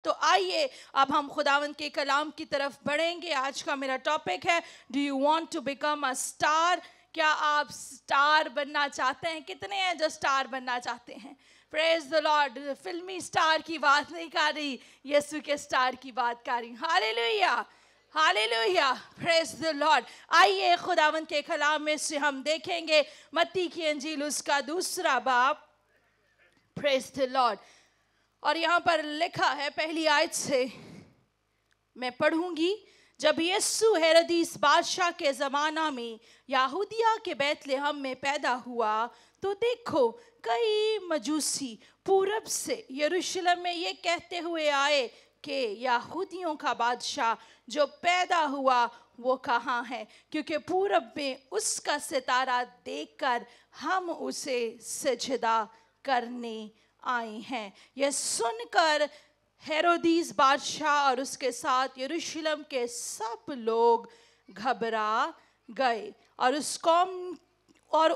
تو آئیے اب ہم خداوند کے کلام کی طرف بڑھیں گے. آج کا میرا ٹاپک ہے do you want to become a star. کیا آپ اسٹار بننا چاہتے ہیں؟ کتنے ہیں جو اسٹار بننا چاہتے ہیں؟ پریز دی لارڈ. فلمی اسٹار کی بات نہیں کر رہی, یسوع کے اسٹار کی بات کر رہی. ہاللیلویہ ہاللیلویہ پریز دی لارڈ. آئیے خداوند کے کلام میں سے ہم دیکھیں گے متی کی انجیل اس کا 2 باب. پریز دی لارڈ. اور یہاں پر لکھا ہے پہلی آیت سے میں پڑھوں گی. جب یسوع ہیرودیس بادشاہ کے زمانہ میں یہودیہ کے بیت لحم میں پیدا ہوا تو دیکھو کئی مجوسی پورب سے یروشلم میں یہ کہتے ہوئے آئے کہ یہودیوں کا بادشاہ جو پیدا ہوا وہ کہاں ہے, کیونکہ پورب میں اس کا ستارہ دیکھ کر ہم اسے سجدہ کرنے آئے ہیں. یہ سن کر ہیرودیس بادشاہ اور اس کے ساتھ یروشلم کے سب لوگ گھبرا گئے اور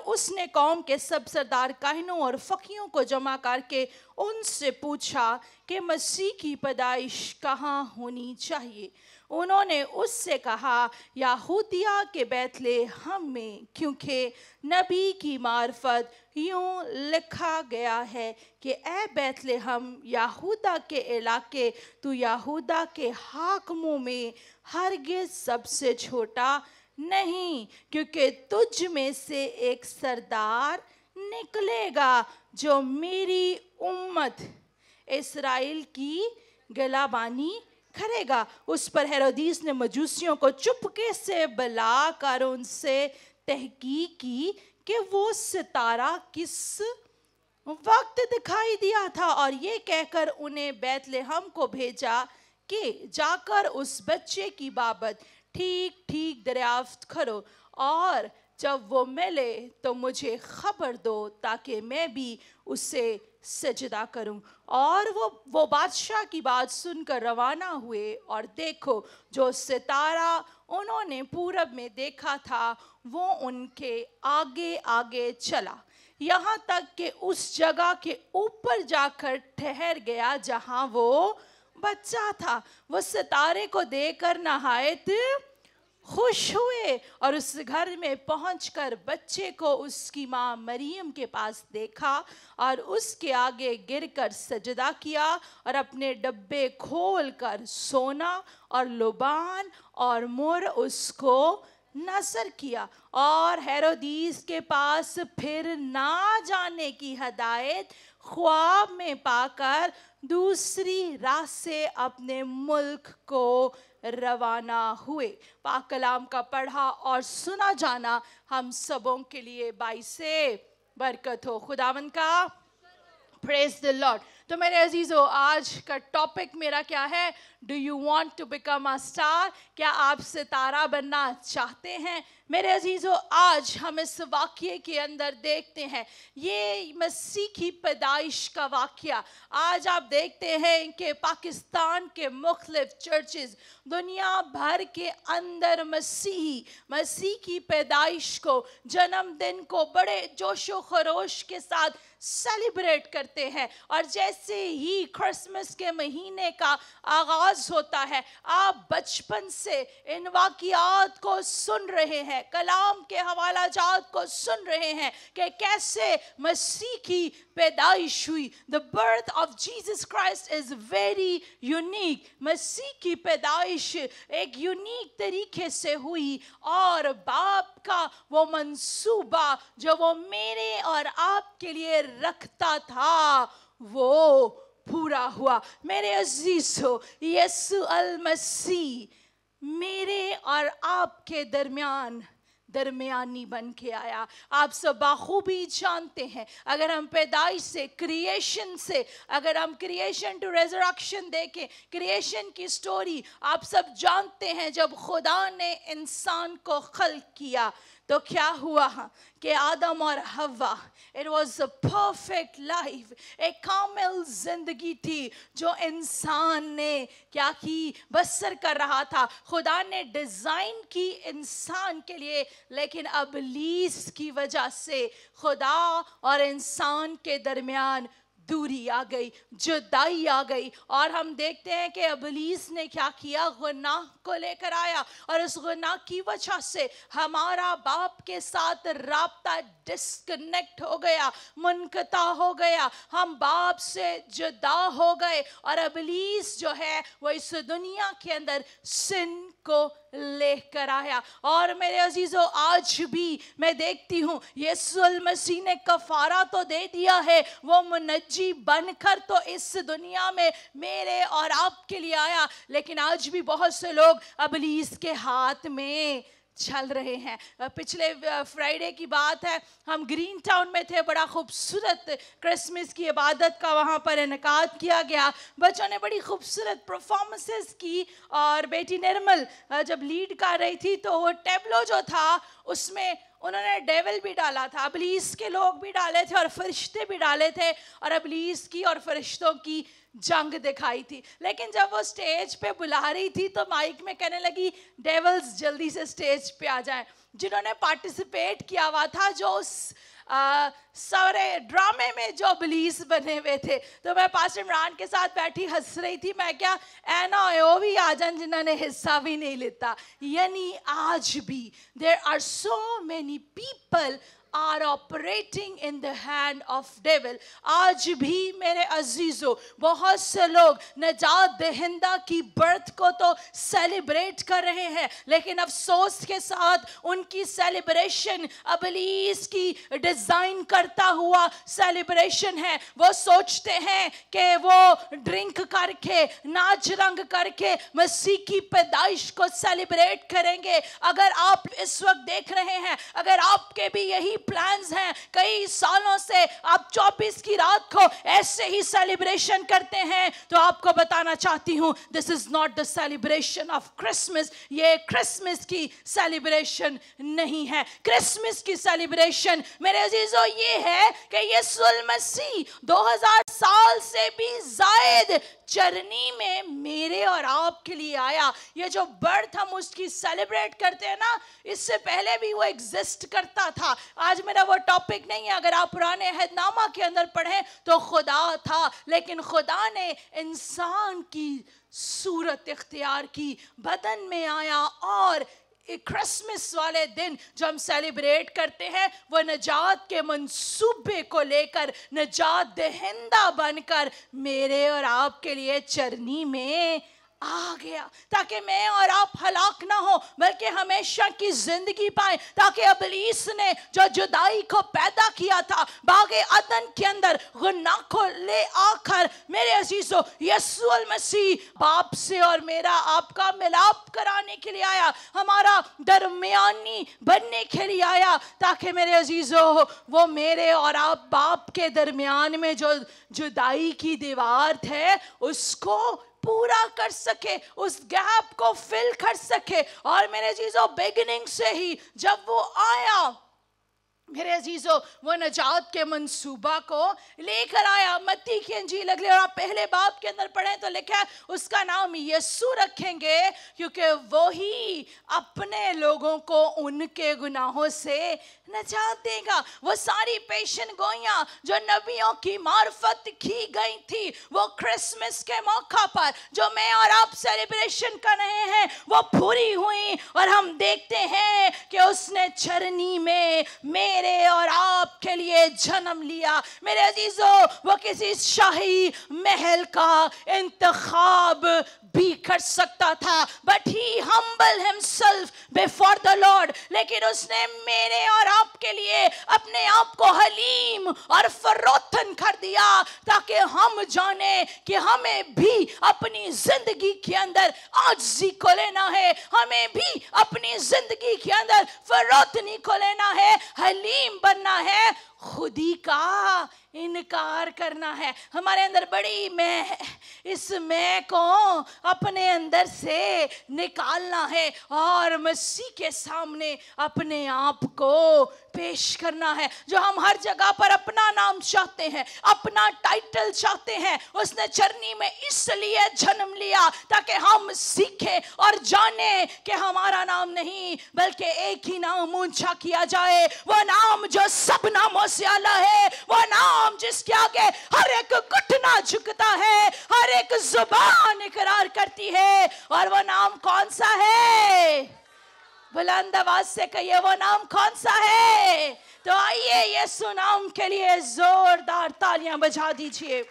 اس نے قوم کے سب سردار کاہنوں اور فقیہوں کو جمع کر کے ان سے پوچھا کہ مسیح کی پیدائش کہاں ہونی چاہیے. انہوں نے اس سے کہا یہودیہ کے بیت لحم میں, کیونکہ نبی کی معرفت یوں لکھا گیا ہے کہ اے بیت لحم یہودا کے علاقے, تو یہودا کے حاکموں میں ہرگز سب سے چھوٹا نہیں, کیونکہ تجھ میں سے ایک سردار نکلے گا جو میری امت اسرائیل کی گلابانی کرے گا. اس پر ہیرودیس نے مجوسیوں کو چپکے سے بلا کر ان سے تحقیق کی کہ وہ ستارہ کس وقت دکھائی دیا تھا, اور یہ کہہ کر انہیں بیت لحم کو بھیجا کہ جا کر اس بچے کی بابت ٹھیک ٹھیک دریافت کرو, اور جب وہ ملے تو مجھے خبر دو تاکہ میں بھی اسے سجدہ کروں. اور وہ بادشاہ کی بات سن کر روانہ ہوئے, اور دیکھو جو ستارہ انہوں نے پورب میں دیکھا تھا وہ ان کے آگے آگے چلا, یہاں تک کہ اس جگہ کے اوپر جا کر ٹھہر گیا جہاں وہ بچہ تھا. وہ ستارے کو دیکھ کر نہایت خوش ہوئے, اور اس گھر میں پہنچ کر بچے کو اس کی ماں مریم کے پاس دیکھا, اور اس کے آگے گر کر سجدہ کیا, اور اپنے ڈبے کھول کر سونا اور لبان اور مر اس کو نظر کیا. اور ہیرودیس کے پاس پھر نہ جانے کی ہدایت خواب میں پا کر دوسری راہ سے اپنے ملک کو روانہ ہوئے. پاک کلام کا پڑھا اور سنا جانا ہم سبوں کے لیے باعث برکت ہو. خداوند کا پریز دی لارڈ. تو میرے عزیزو آج کا ٹاپک میرا کیا ہے؟ Do you want to become a star. کیا آپ ستارہ بننا چاہتے ہیں؟ میرے عزیزو آج ہم اس واقعے کے اندر دیکھتے ہیں یہ مسیح کی پیدائش کا واقعہ. آج آپ دیکھتے ہیں کہ پاکستان کے مختلف چرچز دنیا بھر کے اندر مسیح کی پیدائش کو, جنم دن کو بڑے جوش و خروش کے ساتھ سیلیبریٹ کرتے ہیں. اور جیسے ہی کرسمس کے مہینے کا آغاز ہوتا ہے آپ بچپن سے ان واقعات کو سن رہے ہیں, کلام کے حوالہ جات کو سن رہے ہیں کہ کیسے مسیح کی پیدائش ہوئی. The birth of Jesus Christ is very unique. مسیح کی پیدائش ایک یونیک طریقے سے ہوئی, اور باپ کا وہ منصوبہ جو وہ میرے اور آپ کے لیے رکھتا تھا وہ پورا ہوا. میرے عزیزو یسوع المسیح میرے اور آپ کے درمیانی بن کے آیا. آپ سب بخوبی جانتے ہیں اگر ہم پیدائش سے اگر ہم کریشن ٹو ریزریکشن دیکھیں, کریشن کی سٹوری آپ سب جانتے ہیں. جب خدا نے انسان کو خلق کیا تو کیا ہوا کہ آدم اور حوا, it was a perfect life, ایک کامل زندگی تھی جو انسان نے کیا کی, بسر کر رہا تھا. خدا نے ڈیزائن کی انسان کے لیے, لیکن ابلیس کی وجہ سے خدا اور انسان کے درمیان दूरी आ गई, जुदाई आ गई। और हम देखते हैं कि इब्लीस ने क्या किया, गुनाह को लेकर आया और उस गुनाह की वजह से हमारा बाप के साथ राब्ता डिस्कनेक्ट हो गया, मुनक़ता हो गया, हम बाप से जुदा हो गए। और इब्लीस जो है वो इस दुनिया के अंदर सिन को लेकर आया। और मेरे अजीजों, आज भी मैं देखती हूँ यीशु मसीह ने कफारा तो दे दिया है, वो मुनज्जी बनकर तो इस दुनिया में मेरे और आपके लिए आया, लेकिन आज भी बहुत से लोग इब्लीस के हाथ में चल रहे हैं। पिछले फ्राइडे की बात है, हम ग्रीन टाउन में थे, बड़ा खूबसूरत क्रिसमस की इबादत का वहाँ पर इनकाद किया गया। बच्चों ने बड़ी खूबसूरत परफॉर्मेंसेस की और बेटी निर्मल जब लीड कर रही थी तो वो टेबलो जो था उसमें उन्होंने डेविल भी डाला था, इब्लीस के लोग भी डाले थे और फरिश्ते भी डाले थे, और इब्लीस की और फरिश्तों की जंग दिखाई थी। लेकिन जब वो स्टेज पे बुला रही थी तो माइक में कहने लगी, डेविल्स जल्दी से स्टेज पे आ जाएं। जिन्होंने पार्टिसिपेट किया हुआ था, जो उस सारे ड्रामे में जो इब्लीस बने हुए थे, तो मैं पास्टर इमरान के साथ बैठी हंस रही थी। मैं क्या ऐना वो भी आ जान जिन्होंने हिस्सा भी नहीं लेता। यानी आज भी there are so many people are operating in the hand of devil। आज भी मेरे अजीजों बहुत से लोग नजात दहिंदा की बर्थ को तो सेलिब्रेट कर रहे हैं, लेकिन अफसोस के साथ उनकी सेलिब्रेशन इब्लीस की डिजाइन करता हुआ सेलिब्रेशन है। वो सोचते हैं कि वो ड्रिंक करके, नाच रंग करके मसीह की पैदाइश को सेलिब्रेट करेंगे। अगर आप इस वक्त देख रहे हैं, अगर आपके भी यही प्लान्स हैं, कई सालों से आप 24 की रात को ऐसे ही सेलिब्रेशन करते हैं, तो आपको बताना चाहती हूं, this is not the celebration of Christmas. ये क्रिसमस की सेलिब्रेशन नहीं है। क्रिसमस की सेलिब्रेशन मेरे अजीजों ये है कि यीशु मसीह 2000 साल से भी जायद जर्नी में मेरे और आपके लिए आया। ये जो बर्थ हम उसकी सेलिब्रेट करते हैं ना, इससे पहले भी वो एग्जिस्ट करता था। आज मेरा वो टॉपिक नहीं है। अगर आप पुराने अहदनामा के अंदर पढ़ें तो खुदा था, लेकिन खुदा ने इंसान की सूरत इख्तियार की, बदन में आया, और क्रिसमस वाले दिन जो हम सेलिब्रेट करते हैं वो नजात के मंसूबे को लेकर नजात दहिंदा बनकर मेरे और आपके लिए चरनी में आ गया, ताकि मैं और आप हलाक ना हो बल्कि हमेशा की जिंदगी पाए। ताकि इब्लीस ने जो जुदाई को पैदा किया था बागे अदन के अंदर, गुनाह को ले आकर मेरे अजीजों यीशु मसीह बाप से और मेरा आपका मिलाप कराने के लिए आया, हमारा दरमियानी बनने के लिए आया, ताकि मेरे अजीजों वो मेरे और आप बाप के दरमियान में जो जुदाई की दीवार थे उसको पूरा कर सके, उस गैप को फिल कर सके। और मेरे चीजों बिगिनिंग से ही जब वो आया मेरे अजीजों, वो नजात के मंसूबा को लेकर आया। मत्ती की इंजील अगले और आप पहले बाब के अंदर पढ़ें तो लिखा है उसका नाम यीशु रखेंगे, क्योंकि वो ही अपने लोगों को उनके गुनाहों से नजात देगा। वो सारी पेशन गोइयां जो नबियों की मार्फत की गई थी, वो क्रिसमस के मौका पर जो मैं और आप सेलिब्रेशन कर रहे हैं वो पूरी हुई। और हम देखते हैं कि उसने चरनी में मेरे और आपके लिए जन्म लिया। मेरे अजीजों, वो किसी शाही महल का इंतखाब भी कर सकता था, but he humble himself before the Lord. लेकिन उसने मेरे और आपके लिए अपने आप को हलीम और फरोतन कर दिया, ताकि हम जाने कि हमें भी अपनी जिंदगी के अंदर आजिज़ी को लेना है, हमें भी अपनी जिंदगी के अंदर फरोतनी को लेना है, हलीम बनना है, खुदी का इनकार करना है। हमारे अंदर बड़ी मैं है, इस मैं को अपने अंदर से निकालना है और मसीह के सामने अपने आप को पेश करना है। जो हम हर जगह पर अपना नाम चाहते हैं, अपना टाइटल चाहते हैं, उसने चरनी में इसलिए जन्म लिया ताकि हम सीखें और जाने कि हमारा नाम नहीं बल्कि एक ही नाम ऊंचा किया जाए, वो नाम जो सब नामों से आला है, वो नाम नाम जिसके आगे हर एक घुटना झुकता है, हर एक जुबान इकरार करती है। और वो नाम कौन सा है? बुलंद आवाज से कहिए, वो नाम कौन सा है? तो आइए यीशु नाम के लिए जोरदार तालियां बजा दीजिए।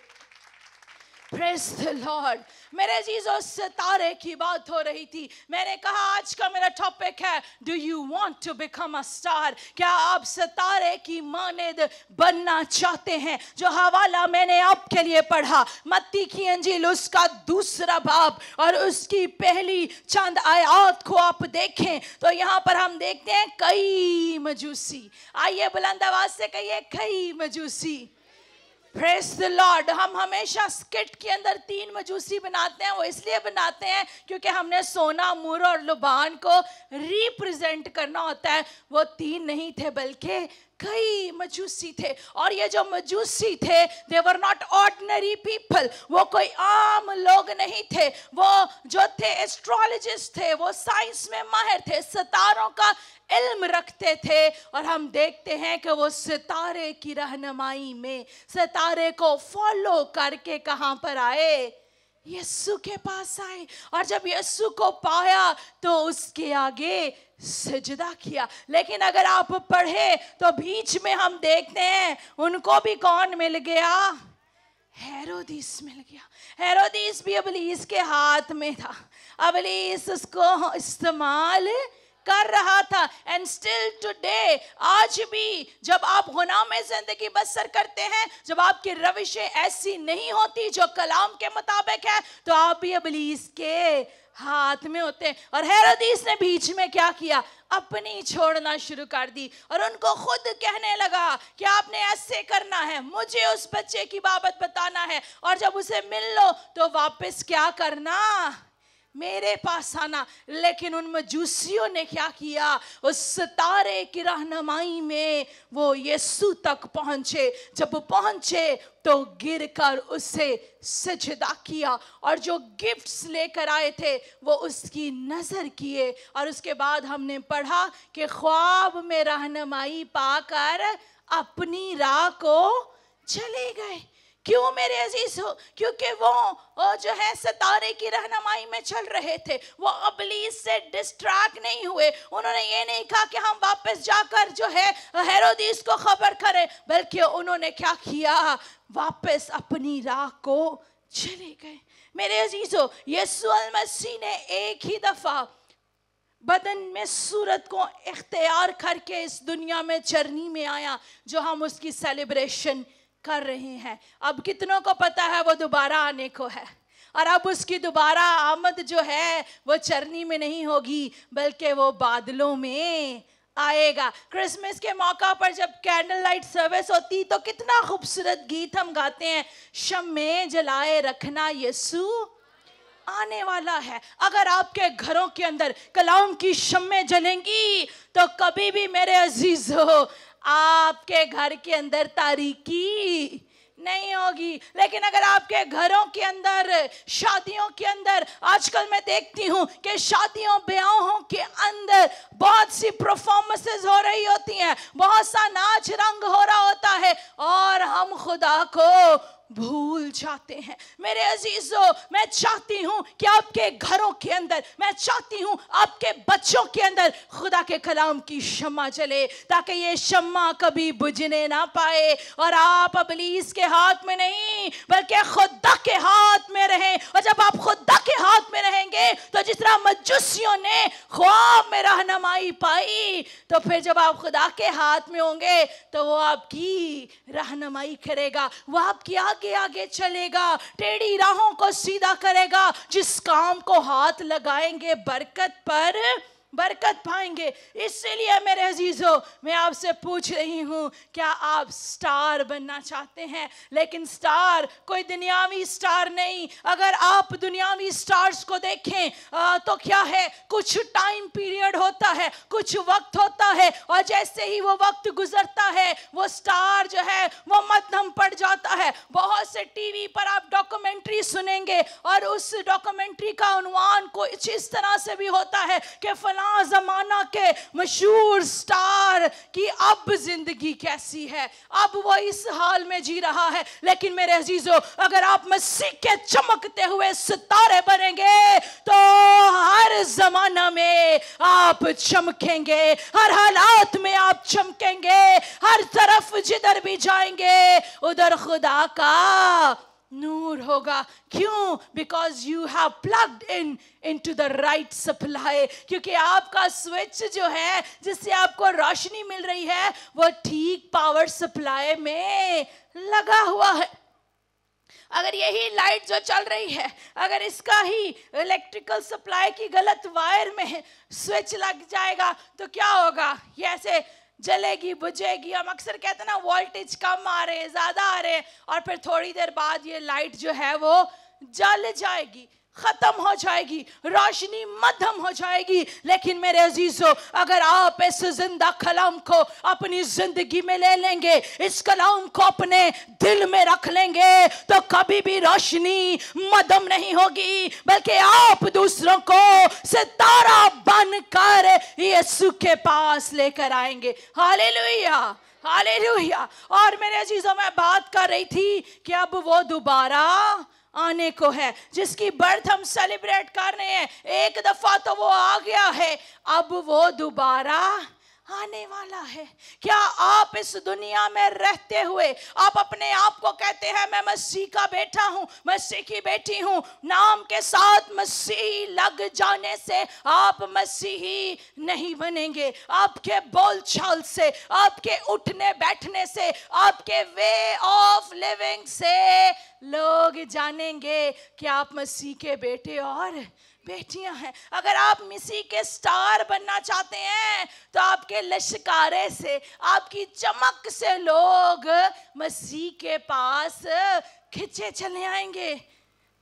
Praise the Lord। मेरे अजीजों, सितारे की बात हो रही थी। मैंने कहा आज का मेरा टॉपिक है do you want to become a star? क्या आप सितारे की मानद बनना चाहते हैं? जो हवाला मैंने आपके लिए पढ़ा, मत्ती की इंजील उसका 2 बाब और उसकी पहली चंद आयत को आप देखें तो यहाँ पर हम देखते हैं कई मजूसी। आइए बुलंद आवाज से कहिए, कई मजूसी। Praise the Lord। हम हमेशा स्किट के अंदर 3 मजूसी बनाते हैं। वो इसलिए बनाते हैं क्योंकि हमने सोना, मुर और लुबान को रिप्रेजेंट करना होता है। वो 3 नहीं थे बल्कि कई मजूसी थे। और ये जो मजूसी थे, they were not ordinary people। वो कोई आम लोग नहीं थे। वो जो थे एस्ट्रोलॉजिस्ट थे, वो साइंस में माहिर थे, सितारों का इल्म रखते थे। और हम देखते हैं कि वो सितारे की रहनुमाई में, सितारे को फॉलो करके कहाँ पर आए? यीशु के पास आए। और जब यीशु को पाया तो उसके आगे सजदा किया। लेकिन अगर आप पढ़े तो बीच में हम देखते हैं उनको भी कौन मिल गया? हेरोदिस मिल गया। हेरोदिस भी इब्लीस के हाथ में था। इब्लीस उसको इस्तेमाल कर रहा था। एंड स्टिल टुडे, आज भी जब आप गुनाह में जिंदगी बसर करते हैं, जब आपकी रविशें ऐसी नहीं होती जो कलाम के मुताबिक है, तो आप भी इब्लीस के हाथ में होते हैं। और हेरोदिस ने बीच में क्या किया? अपनी छोड़ना शुरू कर दी और उनको खुद कहने लगा कि आपने ऐसे करना है, मुझे उस बच्चे की बाबत बताना है, और जब उसे मिल लो तो वापस क्या करना? मेरे पास आना। लेकिन उन मजूसियों ने क्या किया? उस सितारे की रहनुमाई में वो यीशु तक पहुंचे। जब पहुंचे तो गिरकर उसे सजदा किया और जो गिफ्ट्स लेकर आए थे वो उसकी नजर किए। और उसके बाद हमने पढ़ा कि ख्वाब में रहनुमाई पाकर अपनी राह को चले गए। क्यों मेरे अजीज हो? क्योंकि वो जो है सितारे की रहनुमाई में चल रहे थे। वो इब्लीस से डिस्ट्रैक्ट नहीं हुए। उन्होंने ये नहीं कहा कि हम वापस जाकर जो है हेरोदिस को खबर करें, बल्कि उन्होंने क्या किया? वापस अपनी राह को चले गए। मेरे अजीजों, यीशु मसीह ने एक ही दफा बदन में सूरत को इख्तियार करके इस दुनिया में चरनी में आया, जो हम उसकी सेलिब्रेशन कर रहे हैं। अब कितनों को पता है वो दोबारा आने को है, और अब उसकी दोबारा आमद जो है वो चरनी में नहीं होगी बल्कि वो बादलों में आएगा। क्रिसमस के मौका पर जब कैंडल लाइट सर्विस होती तो कितना खूबसूरत गीत हम गाते हैं, शम्मे जलाए रखना यीशु आने वाला है। अगर आपके घरों के अंदर कलाम की शम्मे जलेंगी तो कभी भी मेरे अजीजों आपके घर के अंदर तारीकी नहीं होगी। लेकिन अगर आपके घरों के अंदर, शादियों के अंदर, आजकल मैं देखती हूँ कि शादियों ब्याहों के अंदर बहुत सी परफॉर्मेंसेस हो रही होती हैं, बहुत सा नाच रंग हो रहा होता है, और हम खुदा को भूल जाते हैं। मेरे अजीजों, मैं चाहती हूँ कि आपके घरों के अंदर, मैं चाहती हूँ आपके बच्चों के अंदर खुदा के कलाम की शम्मा जले, ताकि ये शम्मा कभी बुझने ना पाए और आप इब्लीस के हाथ में नहीं बल्कि खुदा के हाथ में रहें। और जब आप खुदा के हाथ में रहेंगे तो जिस तरह मजूसियों ने ख्वाब में रहनुमाई पाई, तो फिर जब आप खुदा के हाथ में होंगे तो वो आपकी रहनुमाई करेगा, वो आपकी आगे आगे चलेगा, टेढ़ी राहों को सीधा करेगा। जिस काम को हाथ लगाएंगे बरकत पर बरकत पाएंगे। इसलिए मेरे अजीजों, मैं आपसे पूछ रही हूँ, क्या आप स्टार बनना चाहते हैं? लेकिन स्टार कोई दुनियावी स्टार नहीं। अगर आप दुनियावी स्टार्स को देखें तो क्या है, कुछ टाइम पीरियड होता है, कुछ वक्त होता है, और जैसे ही वो वक्त गुजरता है वो स्टार जो है वो मध्यम पड़ जाता है। बहुत से टीवी पर आप डॉक्यूमेंट्री सुनेंगे और उस डॉक्यूमेंट्री का उन्वान कुछ इस तरह से भी होता है कि फलां जमाना के मशहूर स्टार की अब जिंदगी कैसी है, अब वो इस हाल में जी रहा है। लेकिन मेरे अजीजों, अगर आप मसीह के चमकते हुए सितारे बनेंगे तो हर जमाना में आप चमकेंगे, हर हालात में आप चमकेंगे, हर तरफ जिधर भी जाएंगे उधर खुदा का नूर होगा। क्यों? Because you have plugged into the right supply, क्योंकि आपका स्विच जो है जिससे आपको रोशनी मिल रही है वो ठीक पावर सप्लाई में लगा हुआ है। अगर यही लाइट जो चल रही है, अगर इसका ही इलेक्ट्रिकल सप्लाई की गलत वायर में स्विच लग जाएगा तो क्या होगा? ये ऐसे जलेगी बुझेगी। हम अक्सर कहते हैं ना, वोल्टेज कम आ रहे, ज्यादा आ रहे, और फिर थोड़ी देर बाद ये लाइट जो है वो जल जाएगी, खत्म हो जाएगी, रोशनी मध्यम हो जाएगी। लेकिन मेरे अजीजों, अगर आप इस जिंदा कलाम को अपनी जिंदगी में ले लेंगे, इस कलाम को अपने दिल में रख लेंगे, तो कभी भी रोशनी मध्यम नहीं होगी, बल्कि आप दूसरों को सितारा बनकर यीशु के पास लेकर आएंगे। Hallelujah, hallelujah. और मेरे अजीजों, मैं बात कर रही थी कि अब वो दोबारा आने को है, जिसकी बर्थ हम सेलिब्रेट कर रहे हैं। एक दफा तो वो आ गया है, अब वो दोबारा आने वाला है। क्या आप इस दुनिया में रहते हुए आप अपने आप को कहते हैं मैं मसीह का बेटा हूं, मसीह की बेटी हूं? नाम के साथ मसीह लग जाने से आप मसीही नहीं बनेंगे। आपके बोलचाल से, आपके उठने बैठने से, आपके वे ऑफ लिविंग से लोग जानेंगे कि आप मसीह के बेटे और बेटियां हैं। अगर आप मसीह के स्टार बनना चाहते हैं तो आपके लश्कारे से, आपकी चमक से लोग मसीह के पास खिंचे चले आएंगे।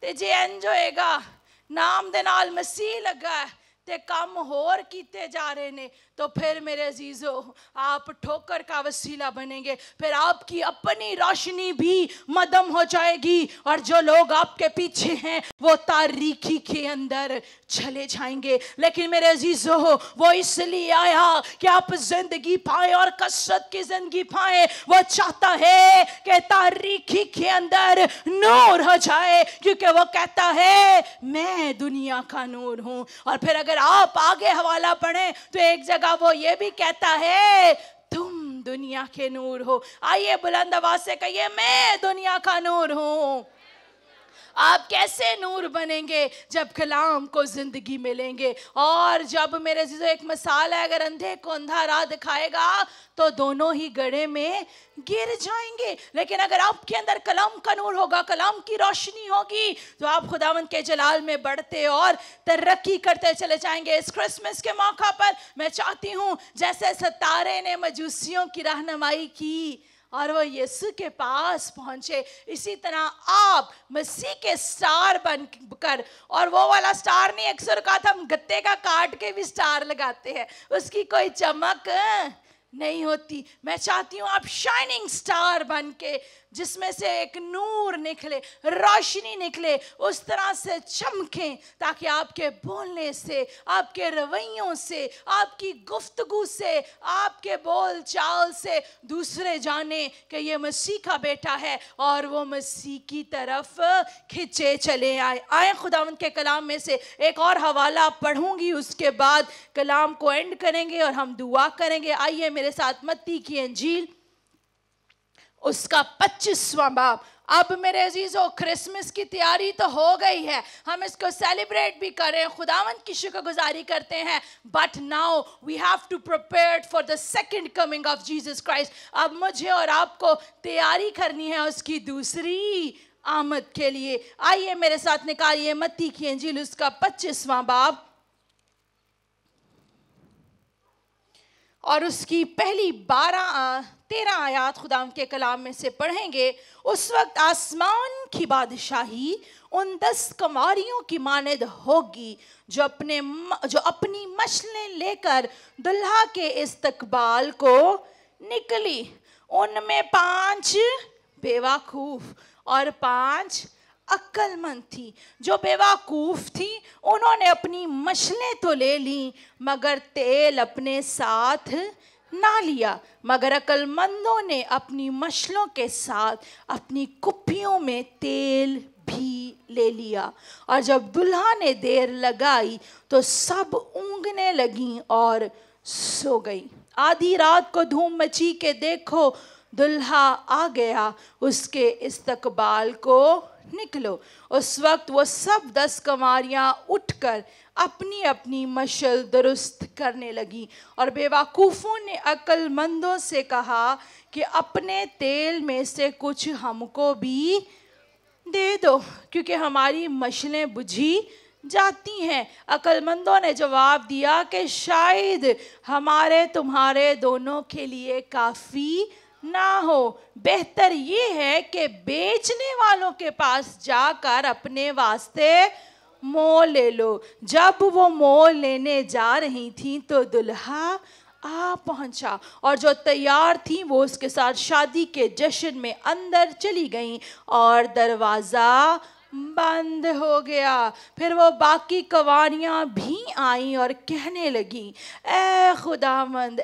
ते जे इंज होएगा, नाम दे नाल मसीह लगा ते काम होर कीते जा रहे ने, तो फिर मेरे अजीजों आप ठोकर का वसीला बनेंगे। फिर आपकी अपनी रोशनी भी मदम हो जाएगी, और जो लोग आपके पीछे हैं वो तारीकी के अंदर चले जाएंगे। लेकिन मेरे अजीजों, वो इसलिए आया कि आप जिंदगी पाए और कसरत की जिंदगी पाए। वो चाहता है कि तारीकी के अंदर नूर हो जाए, क्योंकि वो कहता है मैं दुनिया का नूर हूं। और फिर अगर आप आगे हवाला पढ़ें तो एक जगह वो ये भी कहता है तुम दुनिया के नूर हो। आइए बुलंद आवाज से कहिए मैं दुनिया का नूर हूं। आप कैसे नूर बनेंगे? जब कलाम को जिंदगी मिलेंगे। और जब मेरे जीजो एक मिसाल है, अगर अंधे को अंधा राह दिखाएगा तो दोनों ही गड्ढे में गिर जाएंगे। लेकिन अगर आपके अंदर कलाम का नूर होगा, कलाम की रोशनी होगी, तो आप खुदावंद के जलाल में बढ़ते और तरक्की करते चले जाएंगे। इस क्रिसमस के मौका पर मैं चाहती हूँ जैसे सितारे ने मजूसियों की रहनुमाई की और वो यीशु के पास पहुंचे, इसी तरह आप मसीह के स्टार बनकर, और वो वाला स्टार नहीं, अक्सर कहा था हम गत्ते का काट के भी स्टार लगाते हैं, उसकी कोई चमक नहीं होती। मैं चाहती हूँ आप शाइनिंग स्टार बन के, जिसमें से एक नूर निकले, रोशनी निकले, उस तरह से चमकें, ताकि आपके बोलने से, आपके रवैयों से, आपकी गुफ्तगू से, आपके बोल चाल से दूसरे जाने कि ये मसीह का बेटा है और वो मसीह की तरफ खिंचे चले आए। खुदावंद के कलाम में से एक और हवाला पढ़ूंगी, उसके बाद कलाम को एंड करेंगे और हम दुआ करेंगे। आइए मेरे साथ मत्ती की इंजील उसका 25वां बाब। अब मेरे अजीजों, क्रिसमस की तैयारी तो हो गई है, हम इसको सेलिब्रेट भी करें, खुदावंद की शुक्रगुजारी करते हैं, but now we have to prepare for the second coming of Jesus Christ. अब मुझे और आपको तैयारी करनी है उसकी दूसरी आमद के लिए। आइए मेरे साथ निकालिए मत्ती की इंजील उसका 25वां बाब और उसकी पहली 13 आयात खुदाम के कलाम में से पढ़ेंगे। उस वक्त आसमान की बादशाही उन 10 कंवारियों की मानद होगी जो अपनी मशलें लेकर दुल्हा के इस्तकबाल को निकली। उनमें 5 बेवकूफ और 5 अक्ल मंद थी। जो बेवकूफ थी उन्होंने अपनी मशलें तो ले ली मगर तेल अपने साथ ना लिया। मगर अक्लमंदों ने अपनी मशलों के साथ अपनी कुप्पियों में तेल भी ले लिया। और जब दुल्हा ने देर लगाई तो सब ऊँघने लगीं और सो गई। आधी रात को धूम मची के देखो दुल्हा आ गया, उसके इस्तकबाल को निकलो। उस वक्त वो सब 10 कंवारियां उठकर अपनी अपनी मशल दुरुस्त करने लगी। और बेवकूफ़ों ने अक्लमंदों से कहा कि अपने तेल में से कुछ हमको भी दे दो क्योंकि हमारी मशलें बुझी जाती हैं। अक्लमंदों ने जवाब दिया कि शायद हमारे तुम्हारे दोनों के लिए काफ़ी ना हो, बेहतर ये है कि बेचने वालों के पास जाकर अपने वास्ते मोल ले लो। जब वो मोल लेने जा रही थी तो दुल्हा आ पहुंचा और जो तैयार थी वो उसके साथ शादी के जश्न में अंदर चली गईं और दरवाज़ा बंद हो गया। फिर वो बाकी कंवारियां भी आईं और कहने लगी, ए खुदावंद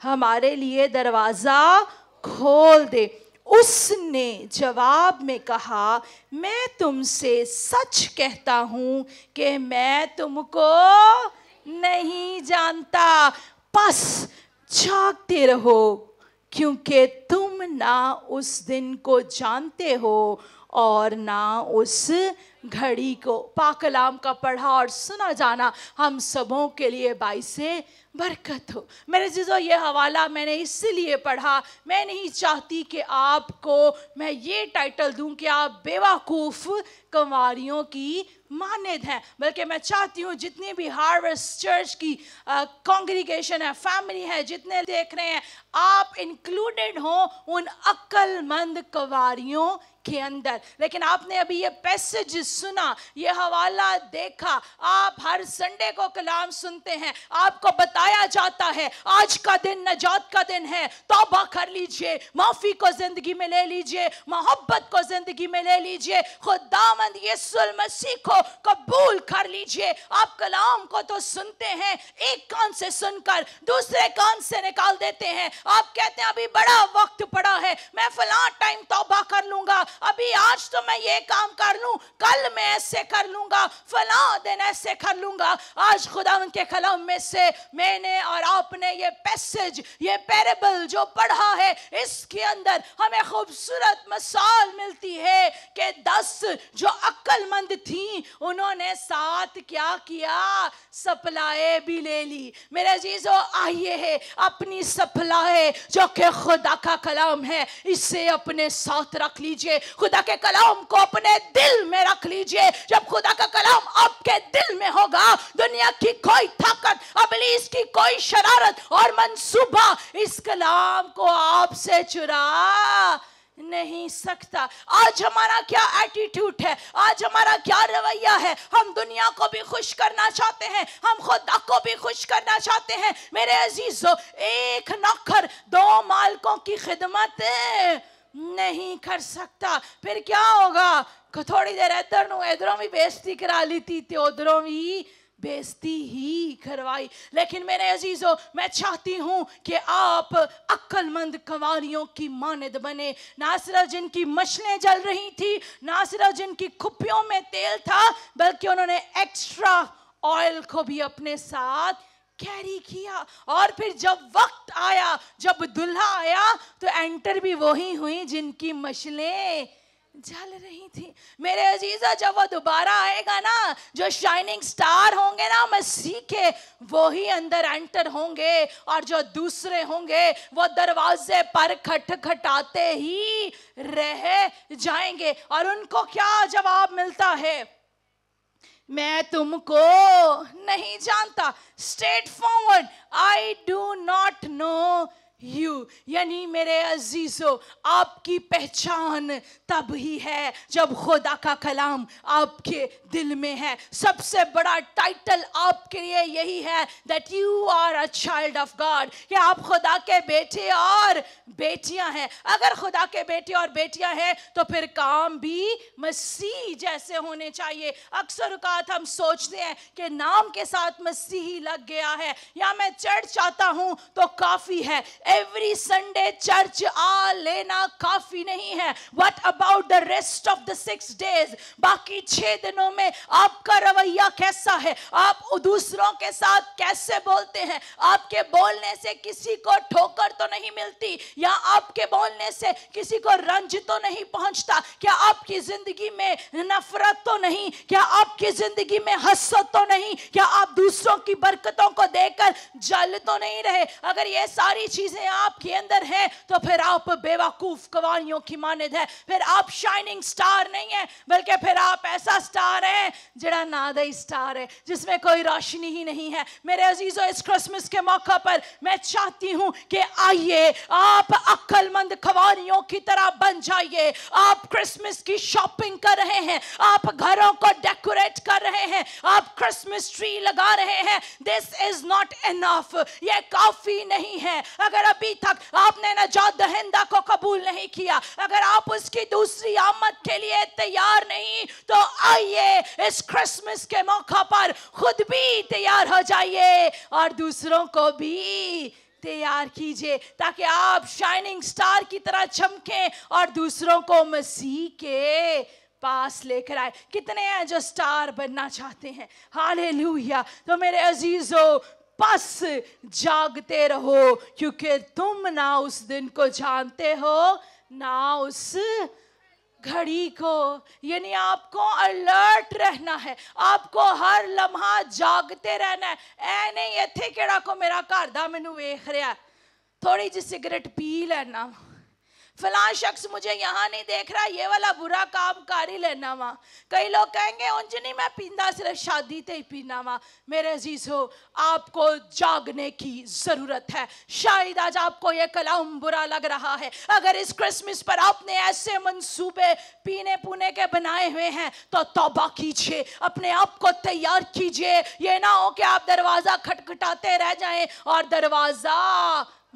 हमारे लिए दरवाज़ा खोल दे। उसने जवाब में कहा, मैं तुमसे सच कहता हूँ कि मैं तुमको नहीं जानता। बस जागते रहो क्योंकि तुम ना उस दिन को जानते हो और ना उस घड़ी को। पाक कलाम का पढ़ा और सुना जाना हम सबों के लिए बाइसे बरकत हो। मेरे जीजो, ये हवाला मैंने इसलिए पढ़ा, मैं नहीं चाहती कि आपको मैं ये टाइटल दूं कि आप बेवकूफ़ कंवारियों की मानद हैं, बल्कि मैं चाहती हूँ जितनी भी हार्वेस्ट चर्च की कांग्रीगेशन है, फैमिली है, जितने देख रहे हैं, आप इंक्लूडेड हो उन अक्लमंद कंवारियों के अंदर। लेकिन आपने अभी ये पैसेज सुना, ये हवाला देखा, आप हर संडे को कलाम सुनते हैं, आपको बताया जाता है आज का दिन नजात का दिन है, तौबा कर लीजिए, माफ़ी को ज़िंदगी में ले लीजिए, मोहब्बत को ज़िंदगी में ले लीजिए, खुदावंद यीशु मसीह को कबूल कर लीजिए। आप कलाम को तो सुनते हैं, एक कान से सुनकर दूसरे कान से निकाल देते हैं। आप कहते हैं अभी बड़ा वक्त पड़ा है, मैं फलां टाइम तौबा कर लूंगा, अभी आज तो मैं ये काम कर लूं, कल मैं ऐसे कर लूंगा, फलां दिन ऐसे कर लूंगा। आज खुदावंद के कलाम में से मैंने और आपने ये पैसेज, ये पैरेबल जो पढ़ा है, इसके अंदर हमें खूबसूरत मिसाल मिलती है कि 10 जो अक्लमंद थी उन्होंने साथ क्या किया, सप्लाई भी ले ली। मेरे अजीजों, आइए है अपनी सप्लाई जो कि खुदा का कलाम है, इसे अपने साथ रख लीजिए, खुदा के कलाम को अपने दिल में रख लीजिए। जब खुदा का कलाम आपके दिल में होगा, दुनिया की कोई ताकत, इब्लीस की कोई शरारत और मंसूबा इस कलाम को आपसे चुरा नहीं सकता। आज हमारा क्या एटीट्यूड है, आज हमारा क्या रवैया है, हम दुनिया को भी खुश करना चाहते हैं, हम खुदा को भी खुश करना चाहते हैं। मेरे अजीजों, एक नौकर 2 मालिकों की खिदमत नहीं कर सकता। फिर क्या होगा, थोड़ी देर इधरों भी बेइज्जती करा ली थी तो उधरों भी बेइज्जती ही करवाई। लेकिन मेरे अजीजों, मैं चाहती हूँ कि आप अक्लमंद कंवारियों की मानद बने, ना सिर्फ जिनकी मशलें जल रही थी, ना सिर्फ जिनकी कुप्पियों में तेल था, बल्कि उन्होंने एक्स्ट्रा ऑयल को भी अपने साथ कैरी किया। और फिर जब वक्त आया, जब दुल्हा आया, तो एंटर भी वही हुई जिनकी मशलें जल रही थी। मेरे अजीजा, जब वो दोबारा आएगा ना, जो शाइनिंग स्टार होंगे ना मसीह के, वो ही अंदर एंटर होंगे, और जो दूसरे होंगे वो दरवाजे पर खटखटाते ही रह जाएंगे। और उनको क्या जवाब मिलता है, मैं तुमको नहीं जानता। Straight forward, I do not know you. यानी मेरे अजीजों, आपकी पहचान तब ही है जब खुदा का कलाम आपके दिल में है. सबसे बड़ा टाइटल आपके लिए यही है that you are a child of God, कि आप खुदा के बेटे और बेटियां हैं. अगर खुदा के बेटे और बेटियां हैं तो फिर काम भी मसीह जैसे होने चाहिए. अक्सर औकात हम सोचते हैं कि नाम के साथ मसीही लग गया है या मैं चर्च आता हूं तो काफी है. एवरी संडे चर्च आ लेना काफी नहीं है. What about the rest of the 6 days? बाकी 6 दिनों में आपका रवैया कैसा है? आप दूसरों के साथ कैसे बोलते हैं? आपके बोलने से किसी को ठोकर तो नहीं मिलती, या आपके बोलने से किसी को रंज तो नहीं पहुंचता? क्या आपकी जिंदगी में नफरत तो नहीं? क्या आपकी जिंदगी में हसद तो नहीं? क्या आप दूसरों की बरकतों को देखकर जल तो नहीं रहे? अगर ये सारी चीजें आपके अंदर हैं तो फिर आप बेवकूफ कवानियों की मानद है. फिर आप शाइनिंग स्टार नहीं है, बल्कि फिर आप ऐसा स्टार है जड़ा नादई स्टार है, जिसमें कोई रोशनी ही नहीं है. मेरे अजीजों, इस क्रिसमस के मौका पर मैं चाहती हूं कि आइए आप अक्लमंद कवानियों की तरह बन जाइए. आप क्रिसमस की शॉपिंग कर रहे हैं, आप घरों को डेकोरेट कर रहे हैं, आप क्रिसमस ट्री लगा रहे हैं. This is not enough. ये काफी नहीं है. अगर अभी तक आपने नजात दहिंदा को कबूल नहीं किया, अगर आप उसकी दूसरी आमद के लिए तैयार नहीं, तो आइए इस क्रिसमस के मौका पर खुद भी तैयार हो जाइए और दूसरों को भी तैयार कीजिए, ताकि आप शाइनिंग स्टार की तरह चमकें और दूसरों को मसीह के पास लेकर आए. कितने हैं जो स्टार बनना चाहते हैं? हालेलुया. तो मेरे अजीजों, बस जागते रहो, क्योंकि तुम ना उस दिन को जानते हो ना उस घड़ी को. यानी आपको अलर्ट रहना है, आपको हर लम्हा जागते रहना है. ऐ नहीं इत्थे केड़ा को मेरा घर दा मैनू वेख रहा, थोड़ी जी सिगरेट पी लेना, फलां शख्स मुझे यहाँ नहीं देख रहा, ये वाला बुरा काम कर ही लेना वा. कई लोग कहेंगे उंज नहीं मैं पींदा, सिर्फ शादी ते ही पीना वा. मेरे अजीजों, आपको जागने की जरूरत है. शायद आज आपको ये कलाम बुरा लग रहा है. अगर इस क्रिसमस पर आपने ऐसे मंसूबे पीने पुने के बनाए हुए हैं तो तौबा कीजिए, अपने आप को तैयार कीजिए. ये ना हो कि आप दरवाजा खटखटाते रह जाएं और दरवाजा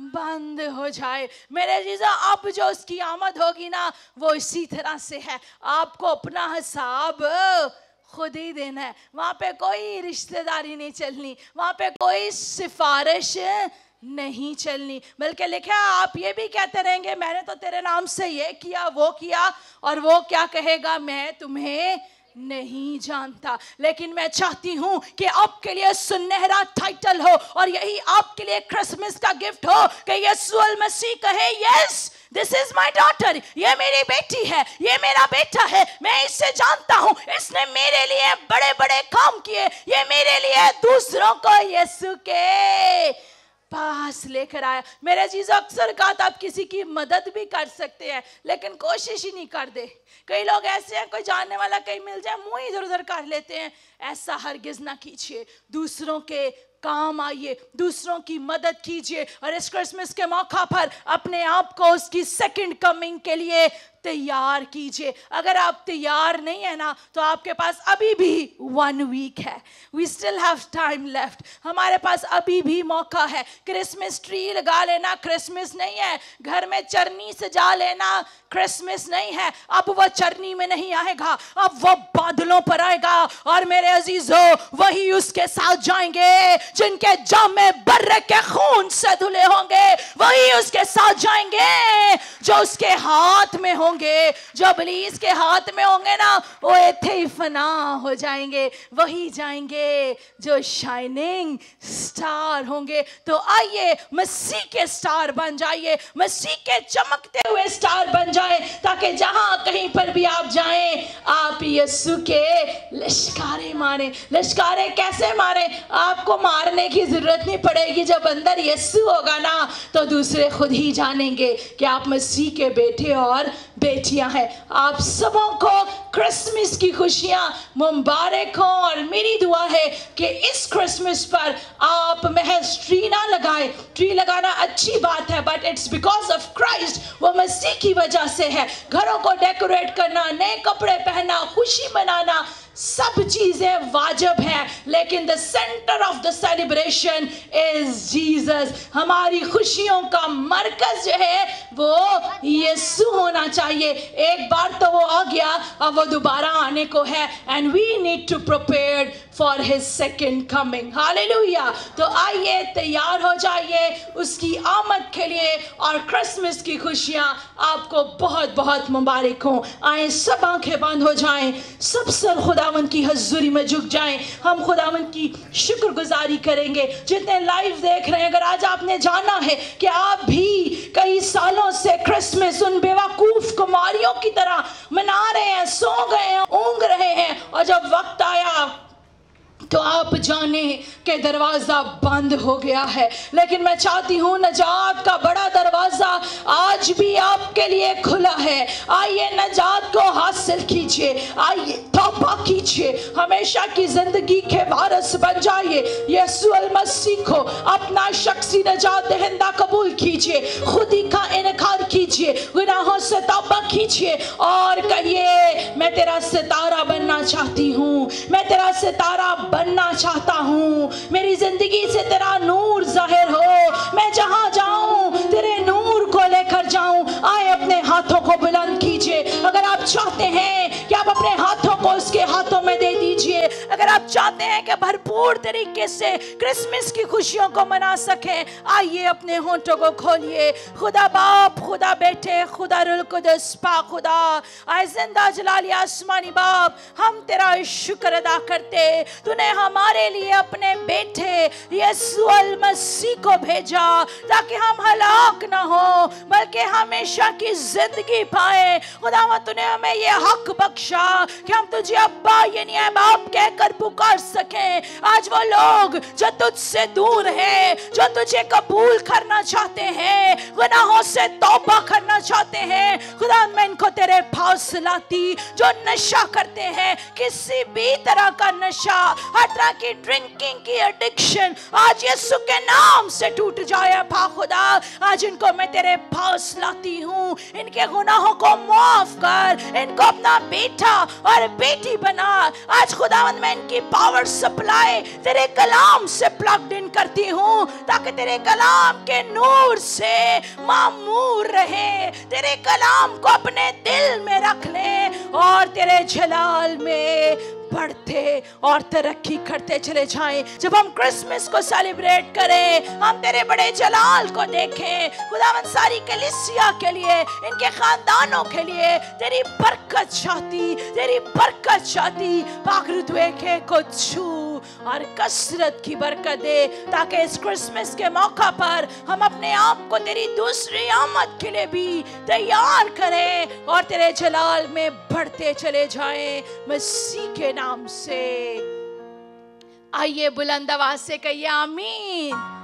बंद हो जाए. मेरे जीजा, अब जो उसकी आमद होगी ना, वो इसी तरह से है. आपको अपना हिसाब खुद ही देना है. वहां पे कोई रिश्तेदारी नहीं चलनी, वहां पे कोई सिफारिश नहीं चलनी, बल्कि लिखा आप ये भी कहते रहेंगे मैंने तो तेरे नाम से ये किया वो किया, और वो क्या कहेगा, मैं तुम्हें नहीं जानता. लेकिन मैं चाहती हूं कि आपके लिए सुनहरा टाइटल हो, और यही आपके लिए क्रिसमस का गिफ्ट हो कि यीशु मसीह कहे, yes this is my daughter, ये मेरी बेटी है, ये मेरा बेटा है, मैं इससे जानता हूं, इसने मेरे लिए बड़े बड़े काम किए, ये मेरे लिए दूसरों को यीशु के पास लेकर आया. मेरे चीज़ अक्सर कहा आप किसी की मदद भी कर सकते हैं, लेकिन कोशिश ही नहीं कर दे. कई लोग ऐसे हैं, कोई जानने वाला कहीं मिल जाए मुंह इधर उधर कर लेते हैं. ऐसा हरगिज ना कीजिए. दूसरों के काम आइए, दूसरों की मदद कीजिए, और इस क्रिसमस के मौका पर अपने आप को उसकी सेकंड कमिंग के लिए तैयार कीजिए. अगर आप तैयार नहीं है ना, तो आपके पास अभी भी 1 week है. We still have time left. हमारे पास अभी भी मौका है. क्रिसमस ट्री लगा लेना क्रिसमस नहीं है, घर में चरनी सजा लेना क्रिसमस नहीं है. अब वो चरनी में नहीं आएगा, अब वो बादलों पर आएगा. और मेरे अजीजों, वही उसके साथ जाएंगे जिनके जामे बर्रे के खून से धुले होंगे. वही उसके साथ जाएंगे जो उसके हाथ में होंगे. जो इब्लीस के हाथ में होंगे ना, वो इत्थे ही फना हो जाएंगे. वही जाएंगे जो शाइनिंग स्टार होंगे. तो आइए मसीह के स्टार बन जाइए, मसीह के चमकते हुए स्टार बन जाए, ताकि जहां कहीं पर भी आप जाएं, आप यीशु के लश्कारे मारे. लश्कारे कैसे मारे? आपको मारने की जरूरत नहीं पड़ेगी. जब अंदर यीशु होगा ना, तो दूसरे दूसरे खुद ही जानेंगे कि आप मसीह के बेटे और बेटियां हैं। आप सबों को क्रिसमस की खुशियां मुबारक हो, और मेरी दुआ है कि इस क्रिसमस पर आप महज ट्री ना लगाएं। ट्री लगाना अच्छी बात है, but it's because of Christ, वो मसीह की वजह से है। घरों को डेकोरेट करना, नए कपड़े पहनना, खुशी मनाना, सब चीजें वाजिब हैं, लेकिन the centre of the celebration is Jesus. हमारी खुशियों का मरकज जो है वो यीशु होना चाहिए। एक बार तो वो आ गया, अब वो दोबारा आने को है, and we need to prepare for his second coming. Hallelujah. तो आइए तैयार हो जाइए उसकी आमद के लिए, और क्रिसमस की खुशियां आपको बहुत बहुत मुबारक हो। आए सब आंखें बंद हो जाएं, सब सर खुदावन की हजूरी में झुक जाएं। हम खुदावन की शुक्रगुजारी करेंगे। जितने लाइव देख रहे हैं, अगर आज आपने जाना है कि आप भी कई सालों से क्रिसमस उन बेवकूफ कुमारियों की तरह मना रहे हैं, सो गए हैं, ऊँघ रहे हैं, और जब वक्त आया तो आप जाने कि दरवाज़ा बंद हो गया है, लेकिन मैं चाहती हूँ नजात का बड़ा दरवाज़ा आज भी आपके लिए खुला है। आइए नजात को हासिल कीजिए, आइए तौबा कीजिए, हमेशा की ज़िंदगी के वारिस बन जाइए। यीशु मसीह को अपना शख्सी नजात दहिंदा कबूल कीजिए, खुदी का इनकार कीजिए, गुनाहों से तौबा कीजिए और कहिए, मैं तेरा सितारा बनना चाहती हूँ, मैं तेरा सितारा बनना चाहता हूँ, मेरी जिंदगी से तेरा नूर जाहिर हो, मैं जहाँ जाऊँ तेरे नूर को लेकर जाऊँ। आए अपने हाथों को बुलंद कीजिए। अगर आप चाहते हैं कि आप अपने हाथों को उसके हाथों में दे दीजिए, अगर आप चाहते हैं कि भरपूर तरीके से क्रिसमस की खुशियों को मना सकें, आइए अपने होंठों को खोलिए। खुदा बाप, खुदा बेटे, खुदा रुल कुदस पाक खुदा, आए जिंदा जलाली आसमानी बाप, हम तेरा शुक्र अदा करते, तूने हमारे लिए अपने बेटे यीशु मसीह को भेजा ताकि हम हलाक ना हो बल्कि हमेशा की जिंदगी पाए। खुदावा तूने हमें ये हक बख्शा कि हम तुझे अब्बा यानी बाप कहकर पुकार सकें। आज वो लोग जो तुझसे दूर हैं, जो तुझे कबूल करना चाहते हैं, गुनाहों से तौबा करना चाहते हैं, खुदा मैं इनको तेरे पास लाती, जो नशा करते हैं, किसी भी तरह का नशा, हर तरह की ड्रिंकिंग की एडिक्शन आज यीशु के नाम से टूट जाए। भा खुदा आज इनको मैं तेरे पास लाती हूँ, इनके गुनाहों को माफ कर, इनको अपना बेटा और बेटी बना। आज खुदावंद मैं इनकी पावर सप्लाई तेरे कलाम से प्लग्ड इन करती हूँ ताकि तेरे कलाम के नूर से मामूर रहे, तेरे कलाम को अपने दिल में रख ले और तेरे जलाल में बढ़ते और तरक्की करते चले जाएं। जब हम क्रिसमस को सेलिब्रेट करें, हम तेरे बड़े जलाल को देखें। खुदावंद सारी कलीसिया के लिए, इनके खानदानों के लिए तेरी बरकत चाहती, तेरी बरकत चाहती। पाक रुतबे के को छू और कसरत की बरकत दे ताकि इस क्रिसमस के मौका पर हम अपने आप को तेरी दूसरी आमद के लिए भी तैयार करें और तेरे जलाल में बढ़ते चले जाएं मसीह के नाम से। आइए बुलंद आवाज से कहिए आमीन।